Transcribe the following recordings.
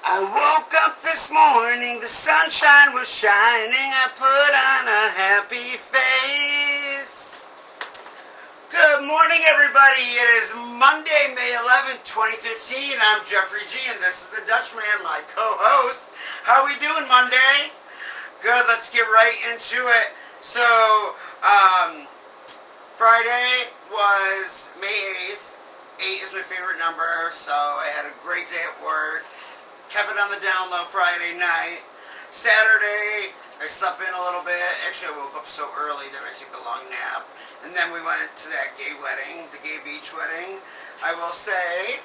I woke up this morning, the sunshine was shining, I put on a happy face. Good morning, everybody. It is Monday, May 11th, 2015. I'm Jeffrey G, and this is the Dutchman, my co-host. How are we doing, Monday? Good, let's get right into it. So, Friday was May 8th. 8 is my favorite number, so I had a great day at work. Kept it on the down low Friday night. Saturday, I slept in a little bit. Actually, I woke up so early that I took a long nap. And then we went to that gay wedding, the gay beach wedding. I will say,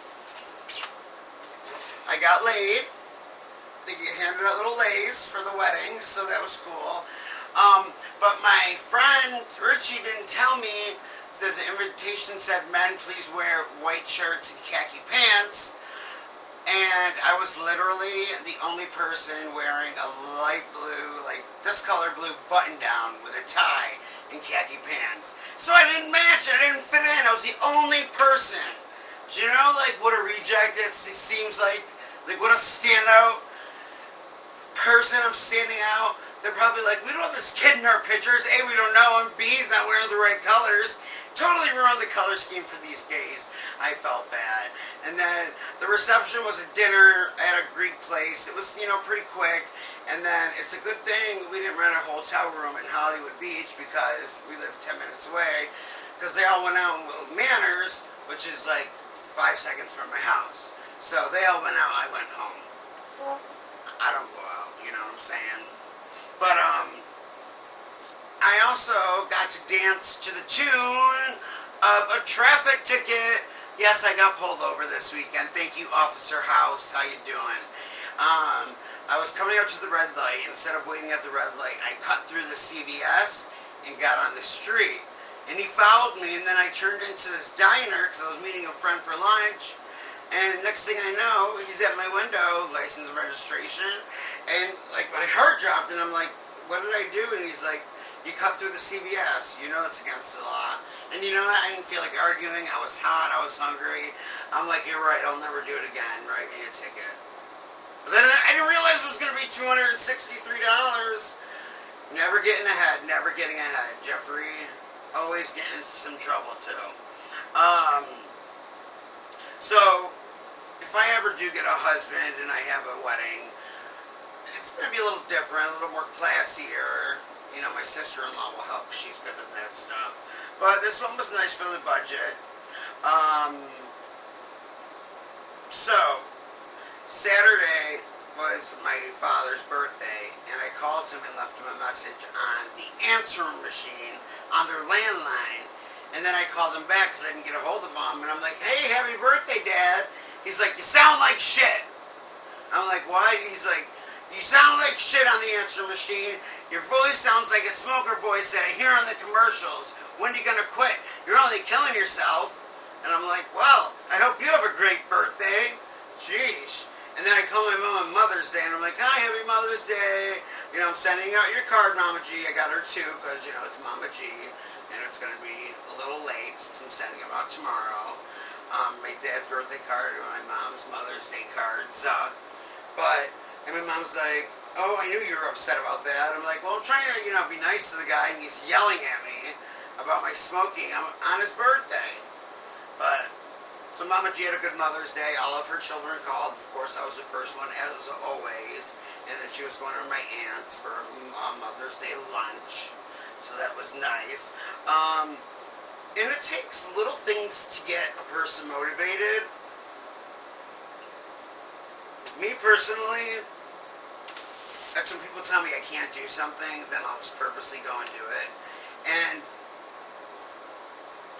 I got laid. They handed out little lays for the wedding, so that was cool. But my friend Richie didn't tell me that the invitation said, men, please wear white shirts and khaki pants. And I was literally the only person wearing a light blue, like this color blue button down with a tie and khaki pants. So I didn't match it, I didn't fit in, I was the only person. Do you know, like, what a reject it seems like what a standout person I'm standing out. They're probably like, we don't have this kid in our pictures. A, we don't know him. B, he's not wearing the right colors. Totally ruined the color scheme for these gays. I felt bad. And then the reception was a dinner at a Greek place. It was, pretty quick. And then it's a good thing we didn't rent a hotel room in Hollywood Beach because we lived 10 minutes away. Because they all went out in Little Manners, which is like 5 seconds from my house. So they all went out, I went home. I don't go out, you know what I'm saying? But, I also got to dance to the tune of a traffic ticket. Yes, I got pulled over this weekend. Thank you, Officer House. How you doing? I was coming up to the red light. Instead of waiting at the red light, I cut through the CVS and got on the street. And he followed me, and then I turned into this diner because I was meeting a friend for lunch. And next thing I know, he's at my window, license and registration. And, like, my heart dropped, and I'm like, what did I do? And he's like, you cut through the CVS. You know it's against the law. And you know what? I didn't feel like arguing. I was hot. I was hungry. I'm like, you're right. I'll never do it again. Write me a ticket. But then I didn't realize it was going to be $263. Never getting ahead. Never getting ahead. Jeffrey always getting into some trouble, too. So, if I ever do get a husband and I have a wedding, it's going to be a little different, a little more classier. You know, my sister-in-law will help. She's good at that stuff. But this one was nice for the budget. So, Saturday was my father's birthday, and I called him and left him a message on the answering machine on their landline. And then I called him back because I didn't get a hold of him. And I'm like, hey, happy birthday, Dad. He's like, you sound like shit. I'm like, why? He's like, you sound like shit on the answer machine. Your voice sounds like a smoker voice that I hear on the commercials. When are you going to quit? You're only killing yourself. And I'm like, well, I hope you have a great birthday. Jeez. And then I call my mom on Mother's Day, and I'm like, hi, happy Mother's Day. You know, I'm sending out your card, Mama G. I got her too, because, it's Mama G. And it's going to be a little late since I'm sending them out tomorrow. My dad's birthday card and my mom's Mother's Day cards. And my mom's like, oh, I knew you were upset about that. I'm like, well, I'm trying to, be nice to the guy, and he's yelling at me about my smoking on his birthday. But, so Mama G had a good Mother's Day. All of her children called. Of course, I was the first one, as always. And then she was going to my aunt's for Mother's Day lunch. So that was nice. And it takes little things to get a person motivated. Me personally, that's when people tell me I can't do something, then I'll just purposely go and do it. And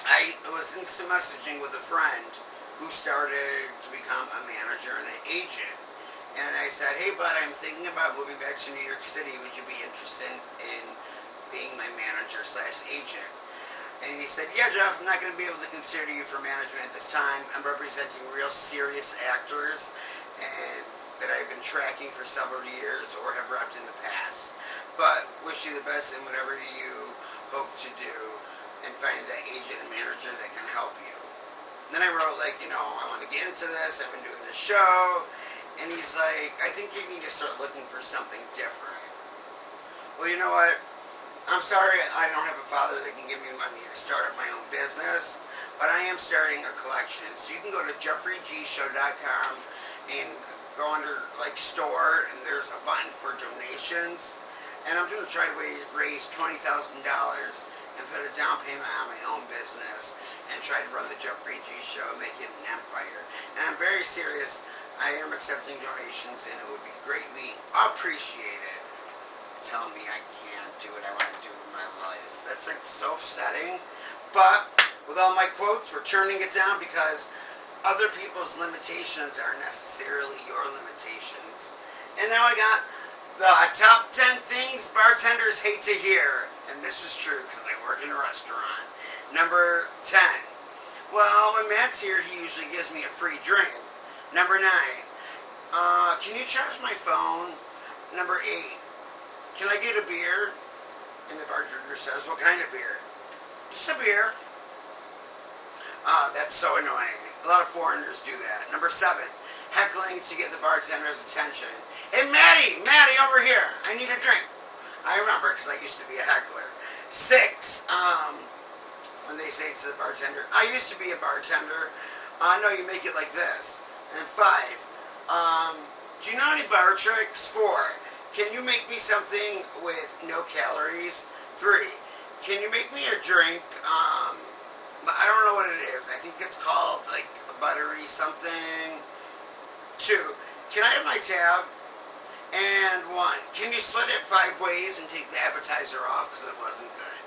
I was instant messaging with a friend who started to become a manager and an agent. And I said, hey, bud, I'm thinking about moving back to New York City. Would you be interested in being my manager/agent? And he said, yeah, Jeff, I'm not going to be able to consider you for management at this time. I'm representing real serious actors and that I've been tracking for several years or have repped in the past. But wish you the best in whatever you hope to do and find that agent and manager that can help you. And then I wrote, I want to get into this. I've been doing this show. And he's like, I think you need to start looking for something different. Well, you know what? I'm sorry I don't have a father that can give me money to start up my own business, but I am starting a collection. So you can go to jeffreygshow.com and go under like store, and there's a button for donations. And I'm going to try to raise $20,000 and put a down payment on my own business and try to run the Jeffrey G Show, make it an empire. And I'm very serious. I am accepting donations, and it would be greatly appreciated. Tell me I can't do what I want to do in my life. That's like so upsetting. But with all my quotes, we're turning it down because other people's limitations aren't necessarily your limitations. And now I got the top 10 things bartenders hate to hear. And this is true because I work in a restaurant. Number 10. Well, when Matt's here, he usually gives me a free drink. Number 9. Can you charge my phone? Number 8. Can I get a beer? And the bartender says, what kind of beer? Just a beer. That's so annoying. A lot of foreigners do that. Number 7. Heckling to get the bartender's attention. Hey, Maddie, over here. I need a drink. I remember because I used to be a heckler. 6. When they say to the bartender, I used to be a bartender. No, you make it like this. And 5. Do you know any bar tricks? 4. Can you make me something with no calories? 3. Can you make me a drink? I don't know what it is. I think it's called like a buttery something. 2. Can I have my tab? And 1. Can you split it 5 ways and take the appetizer off because it wasn't good?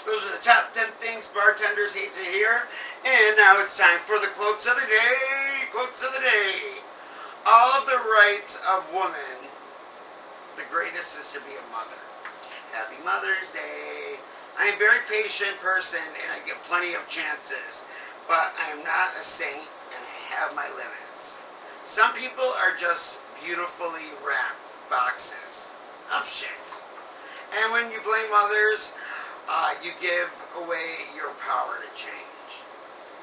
Those are the top 10 things bartenders hate to hear. And now it's time for the quotes of the day. Quotes of the day. All of the rights of woman, the greatest is to be a mother. Happy Mother's Day. I am a very patient person and I get plenty of chances. But I am not a saint and I have my limits. Some people are just beautifully wrapped boxes of shit. And when you blame others, you give away your power to change.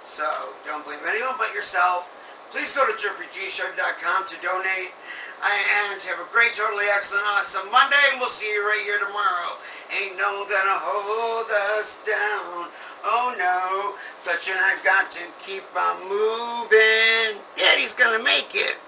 So don't blame anyone but yourself. Please go to jeffreygshow.com to donate. And have a great, totally excellent, awesome Monday, and we'll see you right here tomorrow. Ain't no one gonna hold us down. Oh no, but I've got to keep on moving. Daddy's gonna make it.